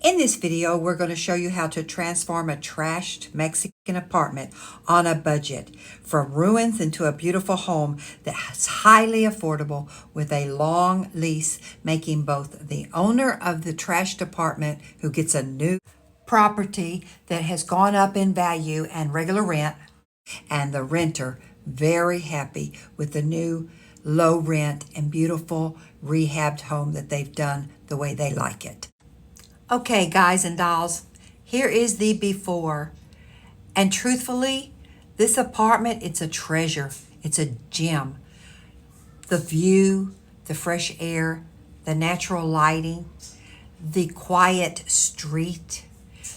In this video, we're going to show you how to transform a trashed Mexican apartment on a budget from ruins into a beautiful home that's highly affordable with a long lease, making both the owner of the trashed apartment, who gets a new property that has gone up in value and regular rent, and the renter very happy with the new low rent and beautiful rehabbed home that they've done the way they like it. Okay, guys and dolls, here is the before. And truthfully, this apartment, it's a treasure. It's a gem. The view, the fresh air, the natural lighting, the quiet street,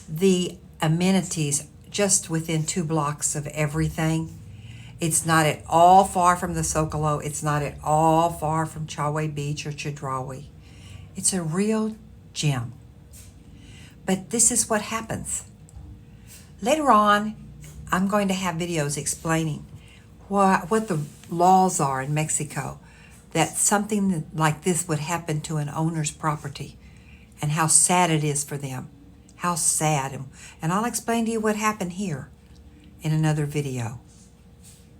the amenities just within 2 blocks of everything. It's not at all far from the Zocalo. It's not at all far from Chahue Beach or Chedraui. It's a real gem. But this is what happens. Later on, I'm going to have videos explaining what the laws are in Mexico, that something like this would happen to an owner's property and how sad it is for them. How sad. And I'll explain to you what happened here in another video.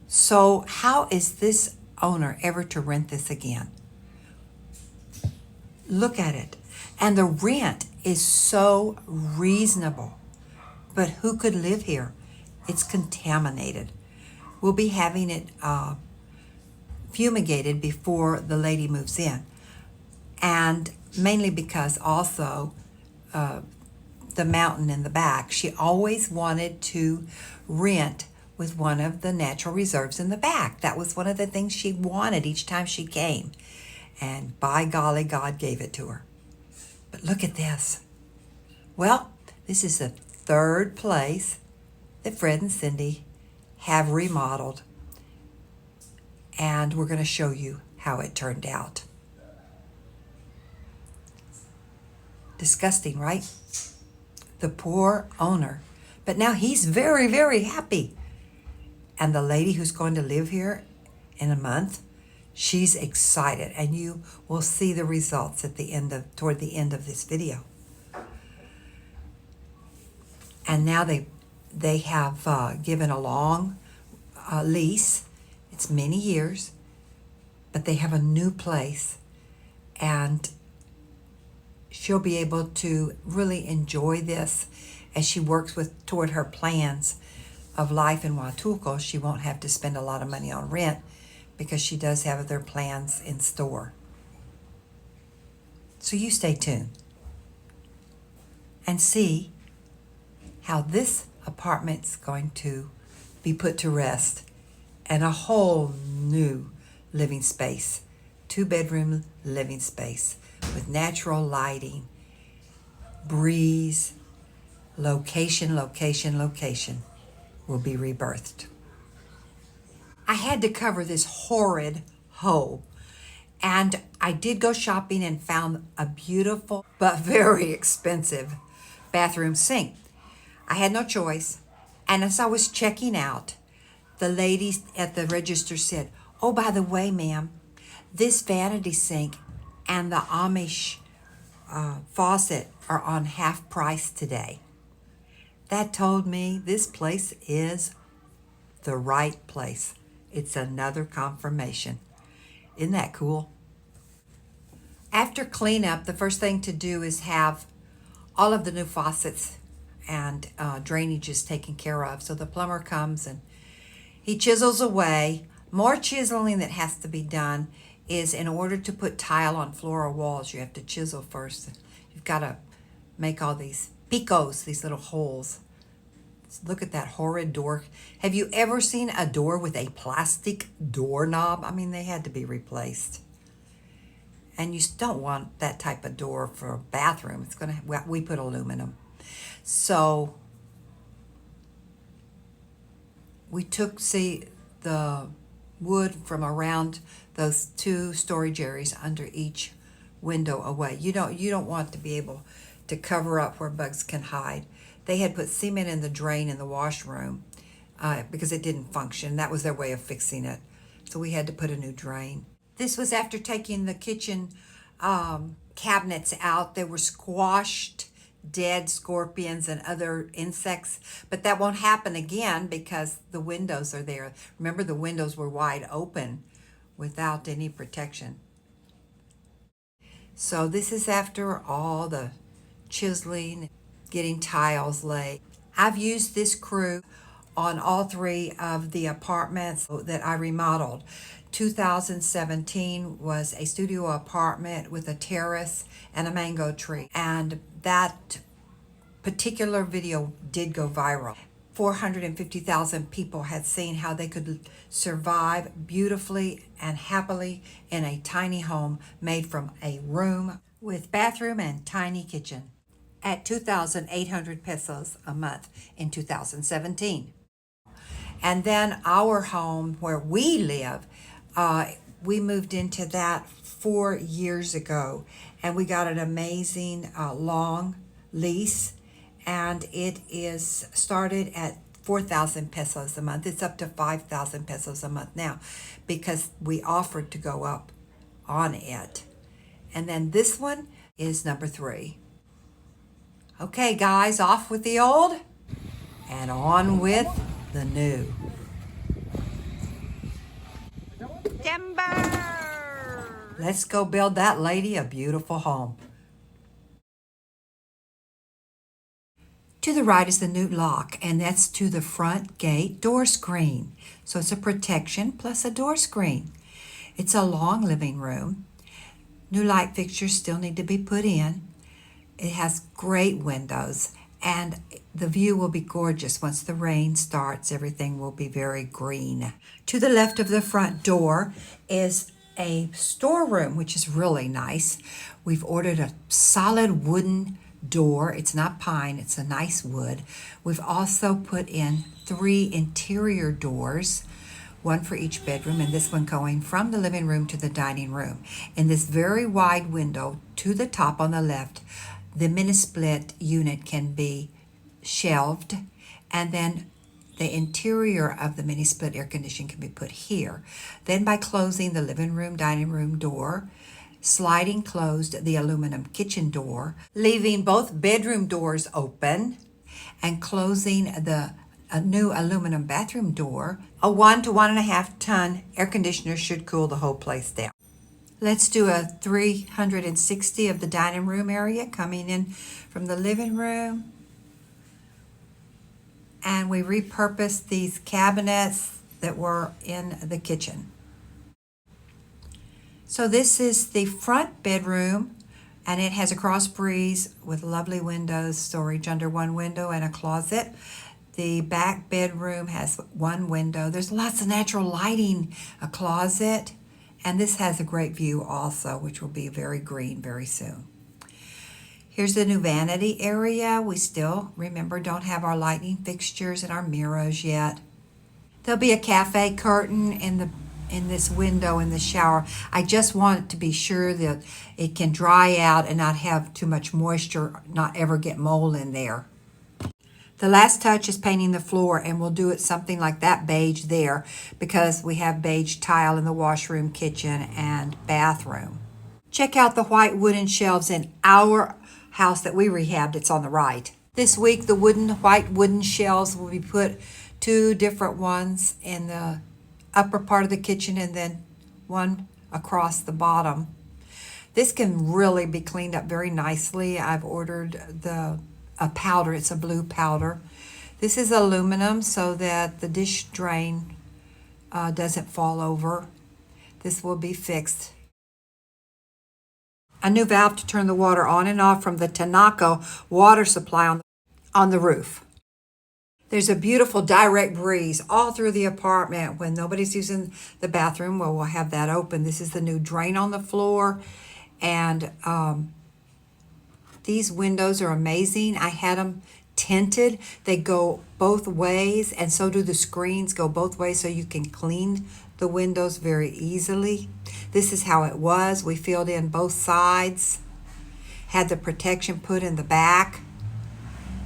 So how is this owner ever to rent this again? Look at it. And the rent is so reasonable. But who could live here? It's contaminated. We'll be having it fumigated before the lady moves in. And mainly because also the mountain in the back, she always wanted to rent with one of the natural reserves in the back. That was one of the things she wanted each time she came. And by golly, God gave it to her. But look at this. Well, this is the third place that Fred and Cindy have remodeled. And we're going to show you how it turned out. Disgusting, right? The poor owner. But now he's very, very happy. And the lady who's going to live here in a month, she's excited, and you will see the results at toward the end of this video. And now they have given a long lease. It's many years, but they have a new place, and she'll be able to really enjoy this as she works toward her plans of life in Huatulco. She won't have to spend a lot of money on rent because she does have their plans in store. So you stay tuned and see how this apartment's going to be put to rest and a whole new living space, 2-bedroom living space with natural lighting, breeze, location will be rebirthed. I had to cover this horrid hole, and I did go shopping and found a beautiful but very expensive bathroom sink. I had no choice, and as I was checking out, the lady at the register said, "Oh, by the way, ma'am, this vanity sink and the Amish faucet are on half price today." That told me this place is the right place. It's another confirmation. Isn't that cool? After cleanup, the first thing to do is have all of the new faucets and drainages taken care of. So the plumber comes and he chisels away. More chiseling that has to be done is in order to put tile on floor or walls, you have to chisel first. You've got to make all these picos, these little holes. Look at that horrid door. Have you ever seen a door with a plastic doorknob? I mean, they had to be replaced. And you don't want that type of door for a bathroom. We put aluminum. So we took, the wood from around those 2 storage areas under each window away. You don't want to be able to cover up where bugs can hide. They had put cement in the drain in the washroom because it didn't function. That was their way of fixing it. So we had to put a new drain. This was after taking the kitchen cabinets out. They were squashed dead scorpions and other insects, but that won't happen again because the windows are there. Remember, the windows were wide open without any protection. So this is after all the chiseling, getting tiles laid. I've used this crew on all three of the apartments that I remodeled. 2017 was a studio apartment with a terrace and a mango tree, and that particular video did go viral. 450,000 people had seen how they could survive beautifully and happily in a tiny home made from a room with bathroom and tiny kitchen at 2,800 pesos a month in 2017. And then our home where we live, we moved into that 4 years ago, and we got an amazing long lease, and it is started at 4,000 pesos a month. It's up to 5,000 pesos a month now because we offered to go up on it. And then this one is number 3. Okay, guys, off with the old and on with the new. Timber! Let's go build that lady a beautiful home. To the right is the new lock, and that's to the front gate door screen. So it's a protection plus a door screen. It's a long living room. New light fixtures still need to be put in. It has great windows, and the view will be gorgeous. Once the rain starts, everything will be very green. To the left of the front door is a storeroom, which is really nice. We've ordered a solid wooden door. It's not pine, it's a nice wood. We've also put in 3 interior doors, one for each bedroom, and this one going from the living room to the dining room. In this very wide window to the top on the left, the mini split unit can be shelved, and then the interior of the mini split air conditioning can be put here. Then by closing the living room, dining room door, sliding closed the aluminum kitchen door, leaving both bedroom doors open, and closing the new aluminum bathroom door, a 1 to 1.5 ton air conditioner should cool the whole place down. Let's do a 360 of the dining room area coming in from the living room. And we repurposed these cabinets that were in the kitchen. So this is the front bedroom, and it has a cross breeze with lovely windows, storage under one window and a closet. The back bedroom has one window. There's lots of natural lighting, a closet, and this has a great view also, which will be very green very soon. Here's the new vanity area. We still, remember, don't have our lighting fixtures and our mirrors yet. There'll be a cafe curtain in this window in the shower. I just want to be sure that it can dry out and not have too much moisture, not ever get mold in there. The last touch is painting the floor, and we'll do it something like that beige there because we have beige tile in the washroom, kitchen, and bathroom. Check out the white wooden shelves in our house that we rehabbed. It's on the right. This week, the white wooden shelves will be put 2 different ones in the upper part of the kitchen and then one across the bottom. This can really be cleaned up very nicely. I've ordered a powder. It's a blue powder. This is aluminum so that the dish drain doesn't fall over. This will be fixed. A new valve to turn the water on and off from the Tanaco water supply on the roof. There's a beautiful direct breeze all through the apartment. When nobody's using the bathroom, well, we'll have that open. This is the new drain on the floor, and these windows are amazing. I had them tinted. They go both ways, and so do the screens go both ways, so you can clean the windows very easily. This is how it was. We filled in both sides, had the protection put in the back,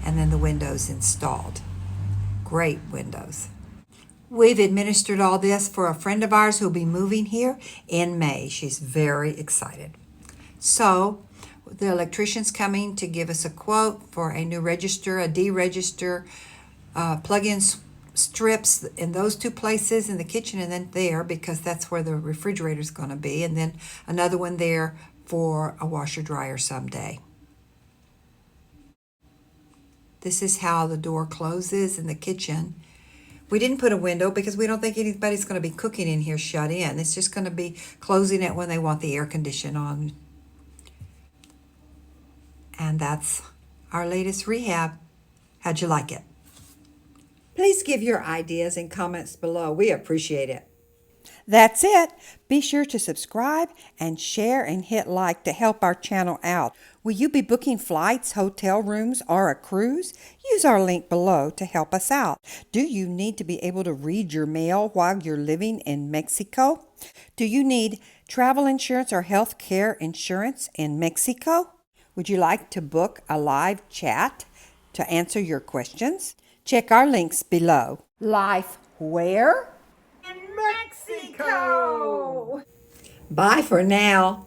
and then the windows installed. Great windows. We've administered all this for a friend of ours who'll be moving here in May. She's very excited. So The electrician's coming to give us a quote for a new register, a deregister, plug-in strips in those two places in the kitchen and then there because that's where the refrigerator's going to be, and then another one there for a washer dryer someday. This is how the door closes in the kitchen. We didn't put a window because we don't think anybody's going to be cooking in here shut in. It's just going to be closing it when they want the air condition on. And that's our latest rehab. How'd you like it? Please give your ideas and comments below. We appreciate it. That's it. Be sure to subscribe and share and hit like to help our channel out. Will you be booking flights, hotel rooms, or a cruise? Use our link below to help us out. Do you need to be able to read your mail while you're living in Mexico? Do you need travel insurance or health care insurance in Mexico? Would you like to book a live chat to answer your questions? Check our links below. Life where? Mexico! Bye for now.